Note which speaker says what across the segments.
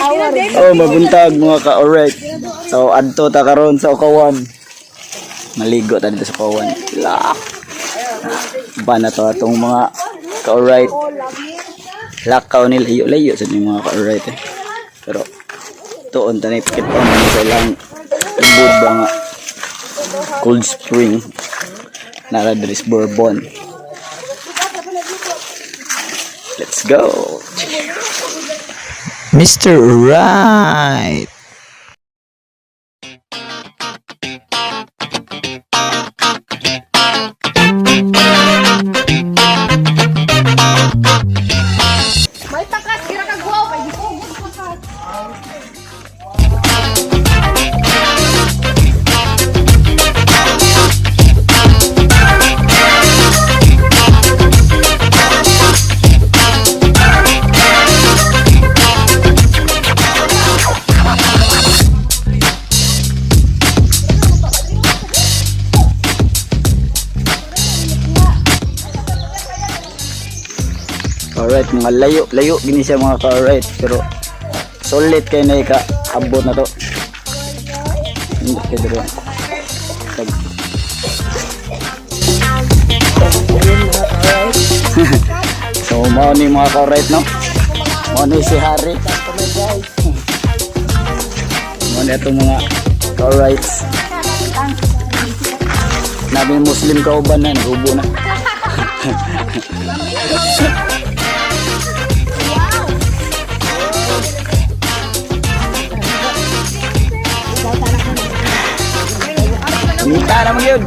Speaker 1: Oh, mabuntag mga ka-alright. So, adto ta karon sa Okawan. Maligo ta dito sa Okawan. Lak. Ba na to atong mga ka-alright. Lakaw ni layo-layo sa mga ka-alright eh. Pero, tuon ta na ipikit pa naman sa ilang ibod ba nga. Cold Spring. Naradris Bourbon. Let's go. Mr. Right.
Speaker 2: May takas kira ka guwaw kay gipugod ko sa.
Speaker 1: Alright, mga layo gini siya mga ka-alright, pero solid kayo na ika-abot na to. Hindi kayo dito. So, mao ni mga ka-alright, no? Mao ni si Harry. Mao ni itong mga ka-alrights. Nabi Muslim kauban na, nagubo na. Minta naman yun.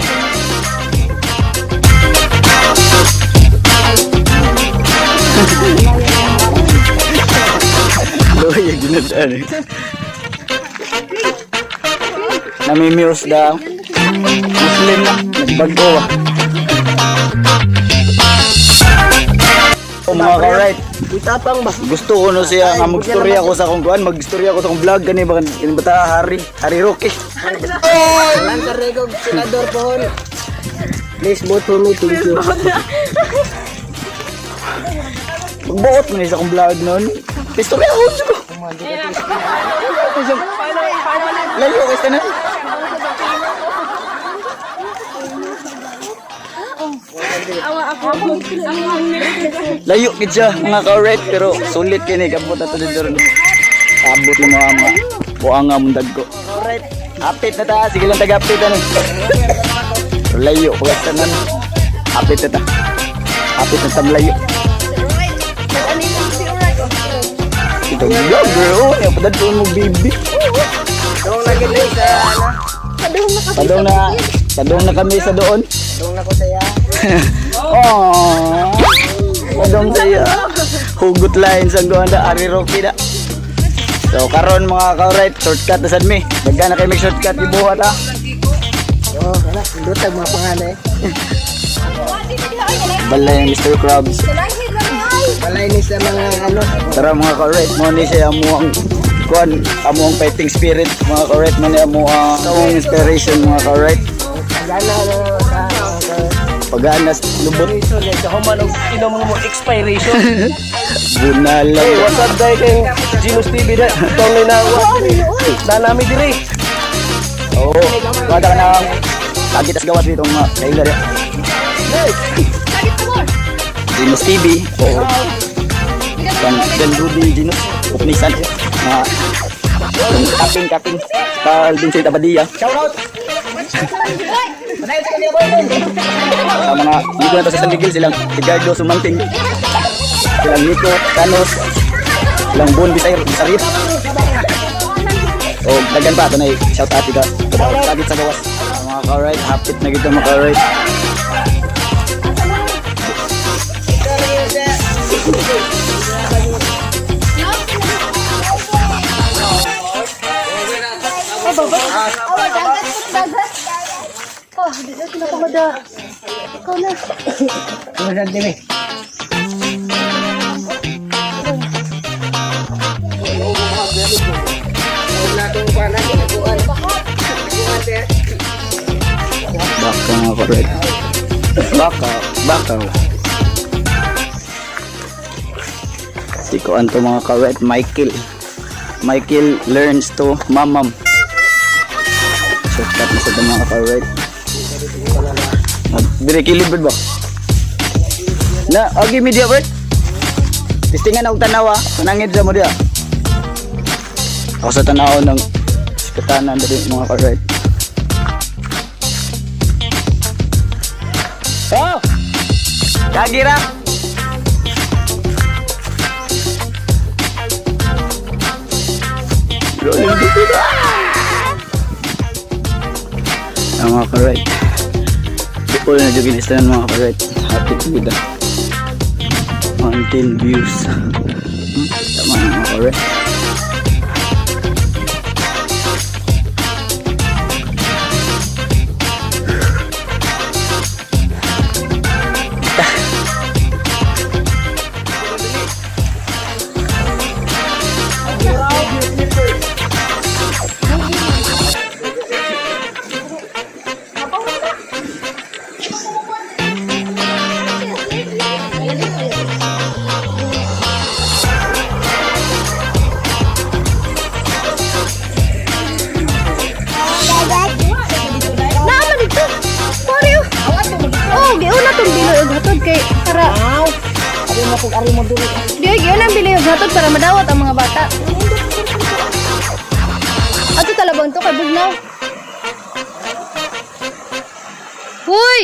Speaker 1: Loy, ginadaan eh. Namimios daw. Muslim na. Nagbago ah. Mga ka-right.
Speaker 3: Itapang ba?
Speaker 1: Gusto ko no siya nga magstorya ko sa akong kuan, magstorya ko sa akong vlog gani ba ta Harry Roque.
Speaker 3: Lantar regog senador pohon. Please vote for me, thank you.
Speaker 1: Magbuot mo ni sa akong vlog noon. Istorya ko ko. Layo ka sa na. Layo gid siya mga ka-right pero sulit kini kabot ato dito ron. Abot ni mga buang nga mundag ko.
Speaker 3: Alright.
Speaker 1: Apit na ta, sige lang taga-apit ani. Layo pagtanan. Apit na ta. Apit na tam layo. Ito vlogger oh, ya padadon mo bibi.
Speaker 3: Dong lagi din sa ano?
Speaker 1: Padong na kami sa doon.
Speaker 3: Dong na ko saya.
Speaker 1: Oh. Padong saya. Hugot line sa Gonda Harry Roque da. So karon mga ka-right, shortcut na sad mi. Daghan na kay may shortcut ibuhat ha.
Speaker 3: Oh, wala, lutag mga panganay.
Speaker 1: Balay ang Mr. Krabs.
Speaker 3: Balay ni sa mga ano.
Speaker 1: Tara mga ka-right, mo ni siya amuang kuan, amuang fighting spirit mga ka-right, man ni amuang inspiration mga ka-right.
Speaker 3: Gana sa
Speaker 1: Pag-anas lubot.
Speaker 3: sa human og inom mo expiration.
Speaker 1: Bunala.
Speaker 3: Hey, what's up guys kay Genus TV da. Tong na nami diri.
Speaker 1: Oo. Wala ka na kagitas gawas dito mga kailan. Genus TV. Oo. Dan Rudy Genus. Upnisan. Mga kaping-kaping. Alvin Sita Badia.
Speaker 3: Shout out.
Speaker 1: Mga dito na to sa San Miguel silang Edgardo Sumanting. Silang Nico Canos. Silang Bon Bisarip. O dagan pa ito na shout out ka. Sabit sa gawas. Mga ka-right, hapit na gito mga ka-right.
Speaker 2: Oh, di na kinakamada. Ikaw na.
Speaker 3: Wala diri. Wala tong pana kuan.
Speaker 1: Baka nga ka-right. Baka. Si Kuan to mga ka-right, Michael. Michael learns to mamam. Shortcut na sa ito mga ka-alright. Dire kilibad ba? Na, okay media bird. Testingan og tanaw ah. Panangid sa mo dia. Ako sa tanaw ng katanan dali mga ka-alright. Oh! Kagira. Ang mga ka-right. All na jugin istanan mga ka-right. Happy to be the mountain views. Tama na mga ka-right.
Speaker 2: Naman dito. Mario. Oh, giuna tong bilo og hatod kay para.
Speaker 3: Ari mo kung ari mo dili.
Speaker 2: Giuna ang bilo og hatod para madawat ang mga bata. Ato talabang to kay Bugnaw. Hoy!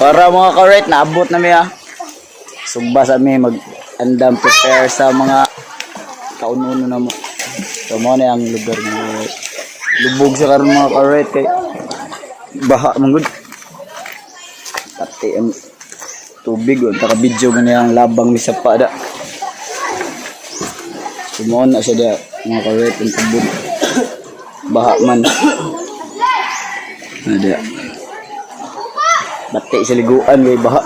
Speaker 1: Para mga ka-right, naabot na miya. Sugba sa mi mag-andam prepare sa mga kaununo na mo. So mo na ang lugar nga. Lubog sa karon mga ka-right kay baha man gud. Pati ang tubig o taka video ganyan ang labang mi sa pada. Sumon na siya dia mga ka-right ang tubig. Baha man. Ada. Batik sa liguan kay baha.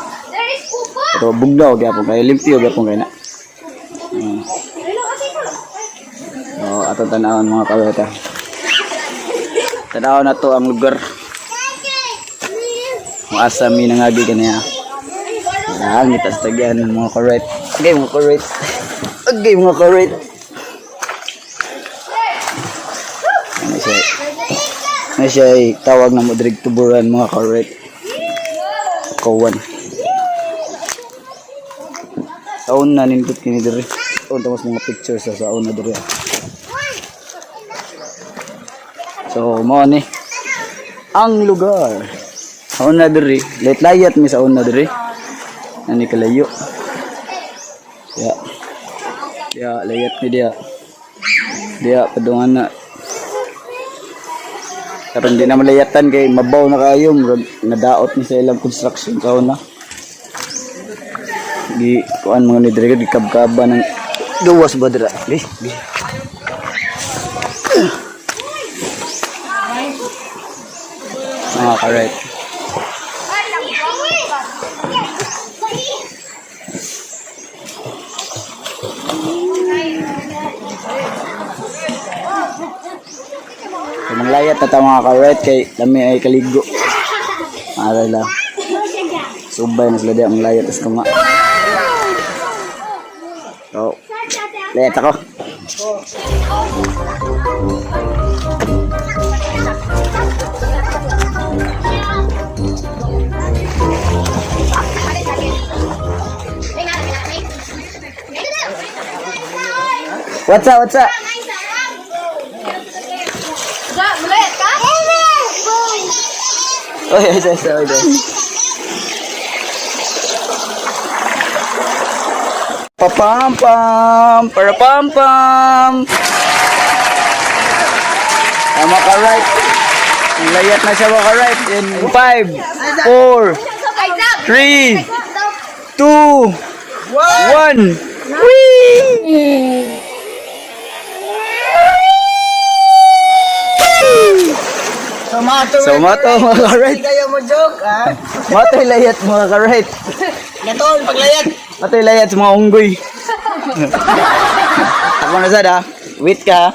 Speaker 1: Pero bugnaw gyapon kay limpyo gyapon kay na. Oh, atong tanawon mga ka-right. Tanaw na to ang lugar. Asa mi nangagi kaniya. Ang itas tagyan mga ka-right. Okay mga ka-right. Okay mga ka-right. Ano siya ay tawag na modrig tuburan mga ka-right. Kawan. Saon na nindot kini diri. O tapos mga pictures sa saon na diri. So mo ni ang lugar. Saon na diri. Layat mi saon na diri. Ani kalayo. Ya layat mi dia. Dia padungan na. Karon di na malayatan kay mabaw na kayo, nadaot ni sa ilang construction kaon na. Di kuan mga ni diri di kabkaba ng gawas ba dira. Di. Correct. Manglayat na ta mga ka-right kay lami ay kaligo. Aray lang. Subay na sila di ang layat as kuma. So, layat ako. What's up?
Speaker 2: Mulayat ka?
Speaker 1: Oh, yes. Papam-pam, para pam-pam. Tama ka right. Layat na siya ka right. In 5, 4, 3, 2, 1. Whee! Mato mga ka-right.
Speaker 3: Kayo mo joke, ha?
Speaker 1: Matoy layat mga ka-right.
Speaker 3: Natol, paglayat.
Speaker 1: Matoy layat sa mga unggoy. Ako na sad ha. Wait ka.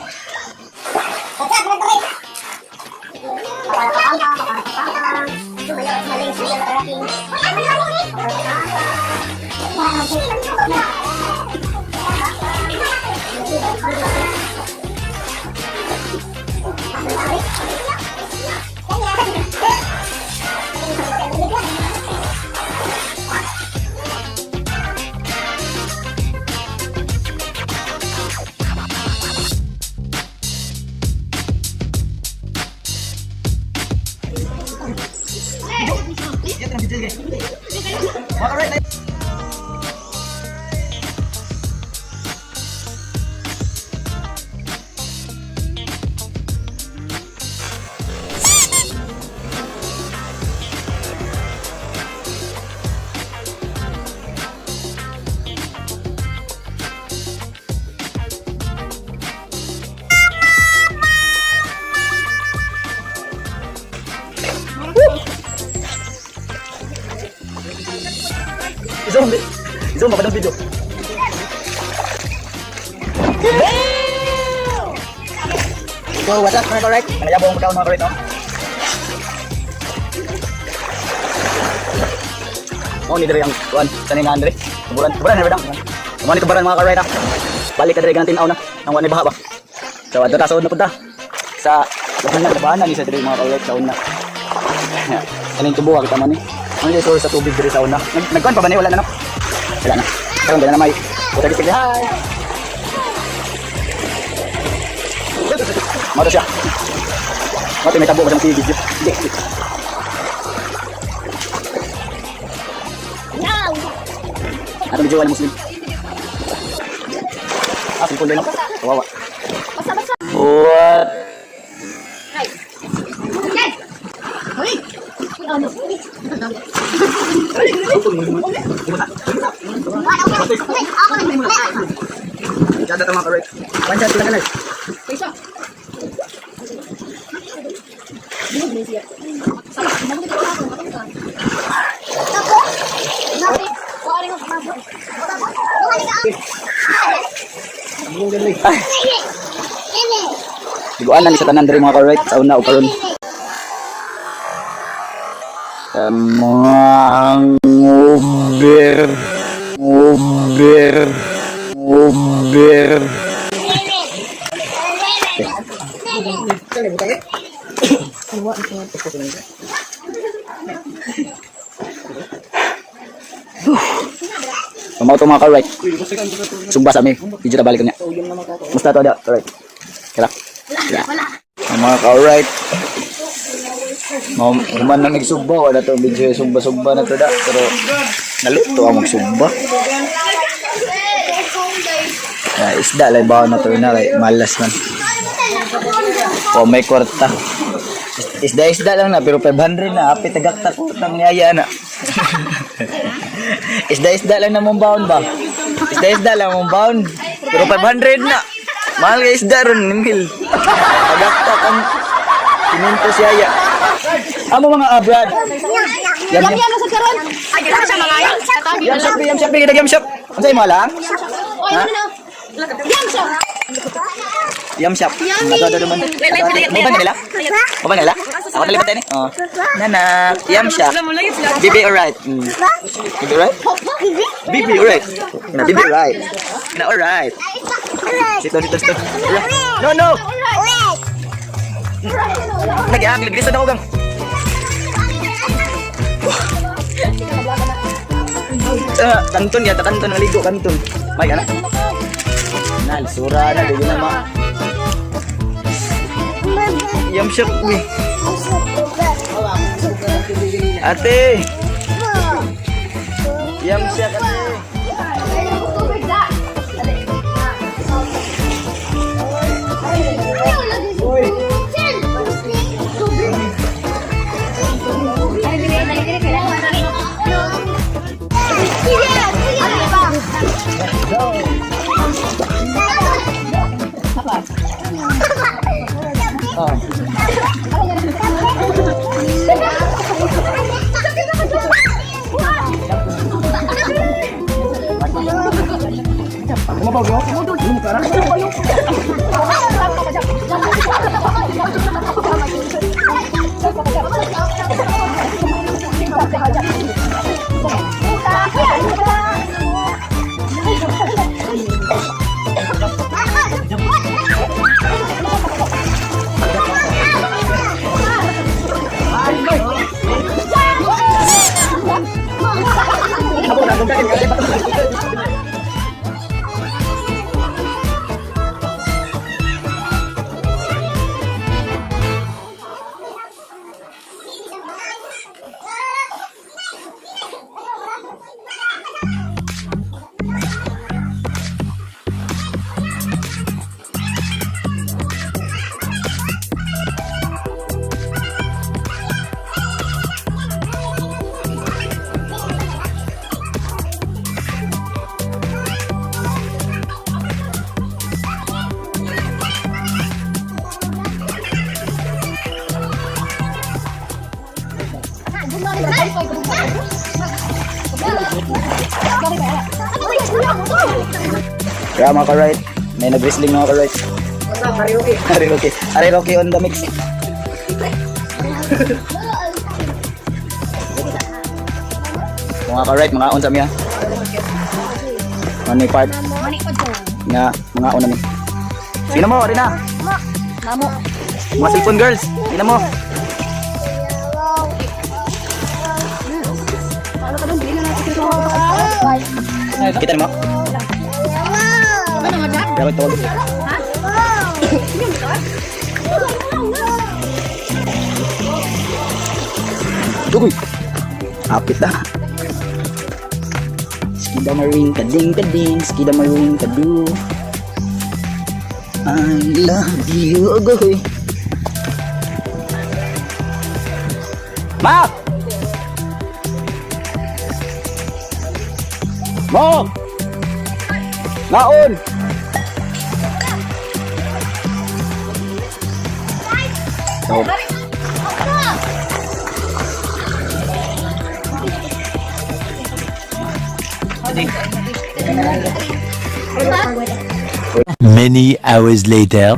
Speaker 1: Zoom pa ng video.
Speaker 3: So, what's up, mga correct?
Speaker 1: Manayabong mo daw mga correct, no? Oh, ni Dre ang kuan, kaning Andre. Kuburan na ba? Mo ni kubaran mga correct, ha? Balik ka Dre ganang tinaw na. Ang wani baha ba? So, ato ta sa una punta. Sa labanan ni sa Dre mga correct sa una. Kaning tubo kita man ni. Ano yung source sa tubig Dre sa una? Nagkuan pa ba ni wala na no? Wala na. Karon dala na may. Buta di sige. Hi. Mata siya. Mati may tabo ba sa video? Hindi. Ato medyo wala Muslim. Simpul din ako. Kawawa. What? Jada tama correct. Panjat sila kanay. Iguan na ni sa tanan diri mga correct sa una o karon. Mga uber. Mau to mga correct. Sumba sa mi. Video ta balik niya. Musta to ada correct. Kira. Mga correct. Mau man nang nagsumba wala to video sumba-sumba na to da pero naluto ang magsumba. Isda lay bawo na to na kay malas man. O may kwarta. Isda lang na pero 500 na api tagakta ko nang niyaya na. Isda lang na mong baon ba? Isda lang mong baon pero 500 na. Mahal ka isda ron ni Mil. Tagakta kang pininto siya. Amo mga abrad. Yam
Speaker 2: sa karon. Ay, sa mga
Speaker 1: yam shop, yam shop. Unsay mo lang? Ha? Yam shop. Ada naman. Mo ba nila? Mo ba nila? Ako talipat ni. Oh. Nana, yam shop. Bibi alright. Bibi alright? Bibi alright. Na bibi alright. Na alright. Sito. No. Nag-aagli dito na ugang. Kanton ya, kanton naligo kanton. May ana. Nal sura na di na ma. Yam shop wi. Ate. Yam shop ate. Kaya mga ka-right, may nag-wrestling mga ka-right.
Speaker 3: Karaoke.
Speaker 1: Karaoke on the mix. Mga ka-right, mga on sa miya. Ano yung part? Nga, mga on na mi. Sino mo, Rina?
Speaker 2: Namo.
Speaker 1: Mga cellphone girls, sino mo? Kita mo? Dapat tawag. Tugoy. Apit na. Skida marine kading kading, skida marine kadu. I love you, agoy. Ma! Mo! Naon! Oh.
Speaker 4: Many hours later.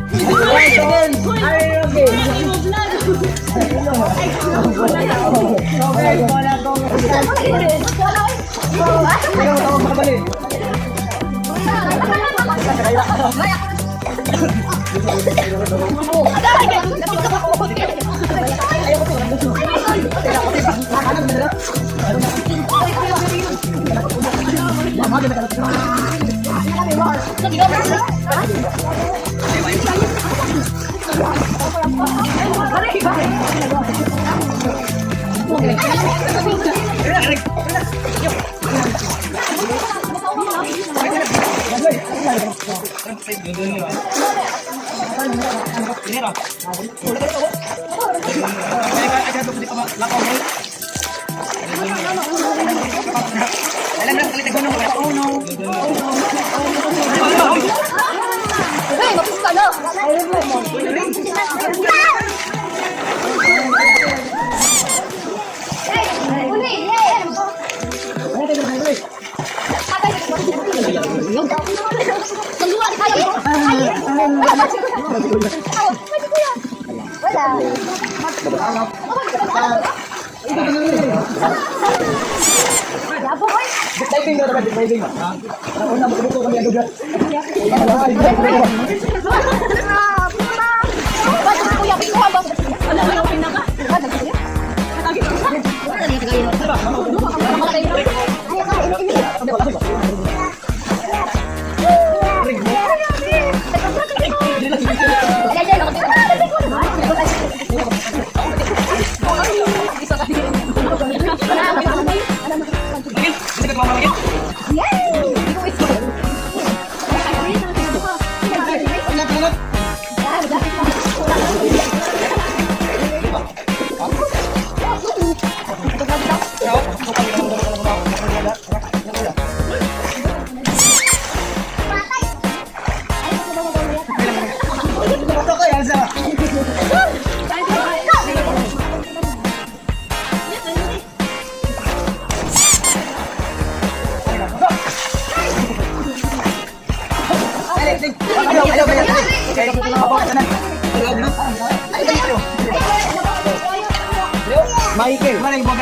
Speaker 3: Michael. Michael.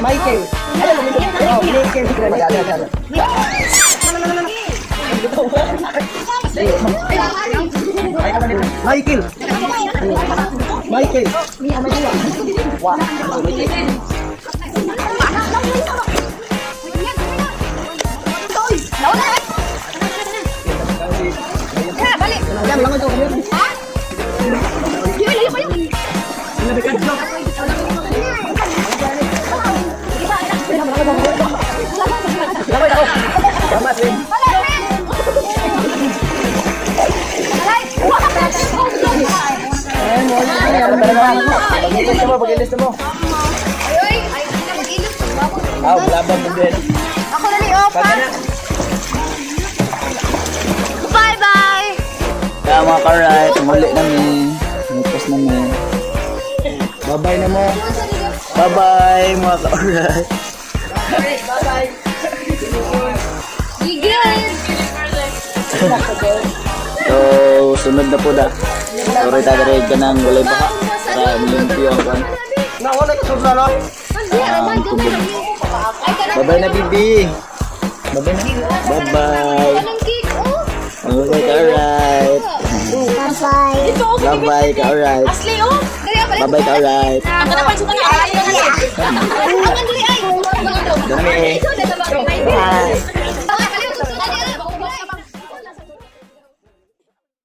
Speaker 3: Michael. Michael. Pag-ilis mo. Labang mo din.
Speaker 2: Ako na ni Opa. Bye-bye.
Speaker 1: Kaya mga ka-right, muli namin. Nipos namin. Bye-bye na mo. Bye-bye mga ka-right.
Speaker 2: Bye-bye. Gigil.
Speaker 1: So, sunod na po da. Sorry tagarid ka ng walay baka. Para limpyo ang kan. Bye-bye na, Bibi. Bye-bye na. Bye-bye. Okay, ka alright. Bye-bye, ka alright. Bye-bye, ka alright.